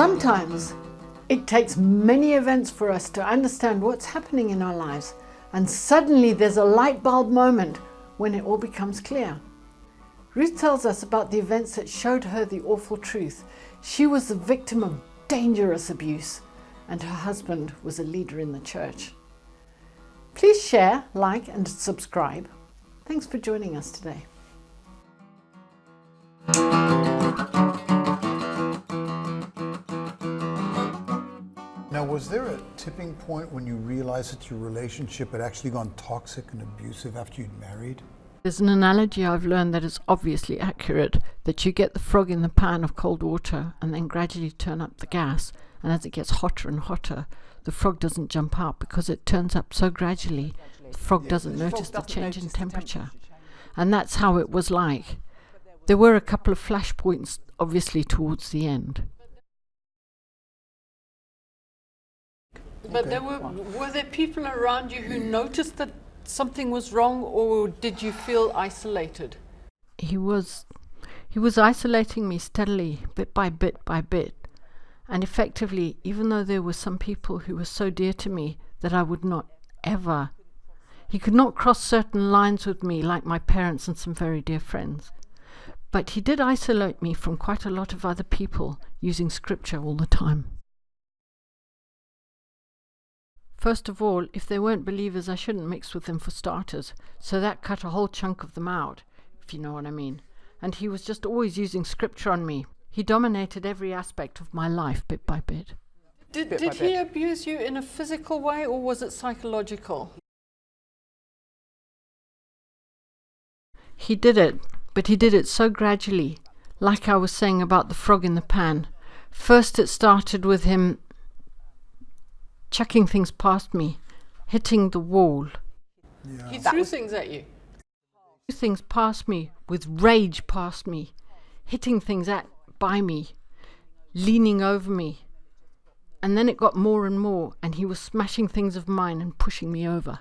Sometimes it takes many events for us to understand what's happening in our lives, and suddenly there's a light bulb moment when it all becomes clear. Ruth tells us about the events that showed her the awful truth. She was the victim of dangerous abuse, and her husband was a leader in the church. Please share, like, and subscribe. Thanks for joining us today. Now, was there a tipping point when you realized that your relationship had actually gone toxic and abusive after you'd married? There's an analogy I've learned that is obviously accurate, that you get the frog in the pan of cold water and then gradually turn up the gas, and as it gets hotter and hotter, the frog doesn't jump out because it turns up so gradually, the frog doesn't notice the change in temperature. And that's how it was like. There were a couple of flashpoints, obviously, towards the end. But were there people around you who noticed that something was wrong, or did you feel isolated? He was isolating me steadily, bit by bit by bit. And effectively, even though there were some people who were so dear to me that I would not ever, he could not cross certain lines with me, like my parents and some very dear friends. But he did isolate me from quite a lot of other people using scripture all the time. First of all, if they weren't believers, I shouldn't mix with them for starters, so that cut a whole chunk of them out, if you know what I mean. And he was just always using scripture on me. He dominated every aspect of my life, bit by bit. Did he abuse you in a physical way, or was it psychological? He did it, but he did it so gradually, like I was saying about the frog in the pan. First it started with him chucking things past me, hitting the wall. Yeah. He threw things at you? Threw things past me, with rage past me, hitting things by me, leaning over me. And then it got more and more, and he was smashing things of mine and pushing me over.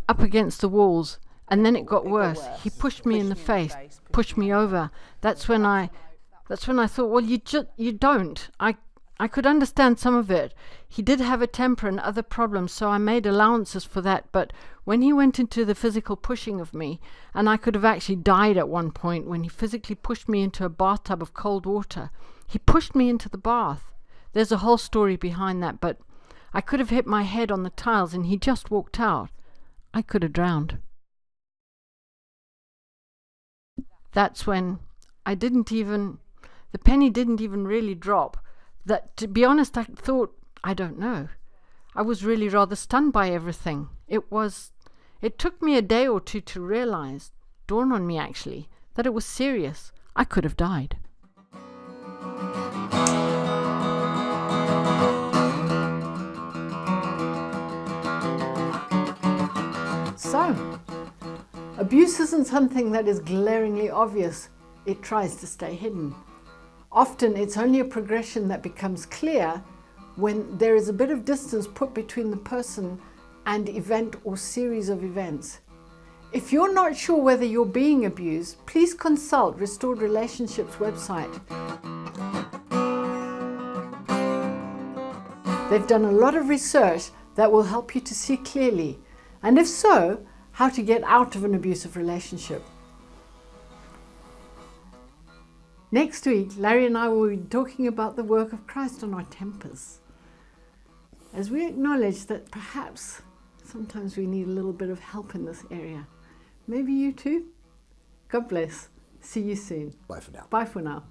Up against the walls, and then it got worse. He pushed me in the face, pushed me over. That's when I thought, well, you don't. I could understand some of it. He did have a temper and other problems, so I made allowances for that. But when he went into the physical pushing of me, and I could have actually died at one point when he physically pushed me into a bathtub of cold water. He pushed me into the bath. There's a whole story behind that, but I could have hit my head on the tiles and he just walked out. I could have drowned. That's when the penny didn't even really drop. That, to be honest, I thought, I don't know. I was really rather stunned by everything. It took me a day or two to realize, dawn on me actually, that it was serious. I could have died. So, abuse isn't something that is glaringly obvious. It tries to stay hidden. Often it's only a progression that becomes clear when there is a bit of distance put between the person and event or series of events. If you're not sure whether you're being abused, please consult Restored Relationships website. They've done a lot of research that will help you to see clearly, and if so, how to get out of an abusive relationship. Next week, Larry and I will be talking about the work of Christ on our tempers, as we acknowledge that perhaps sometimes we need a little bit of help in this area. Maybe you too? God bless. See you soon. Bye for now. Bye for now.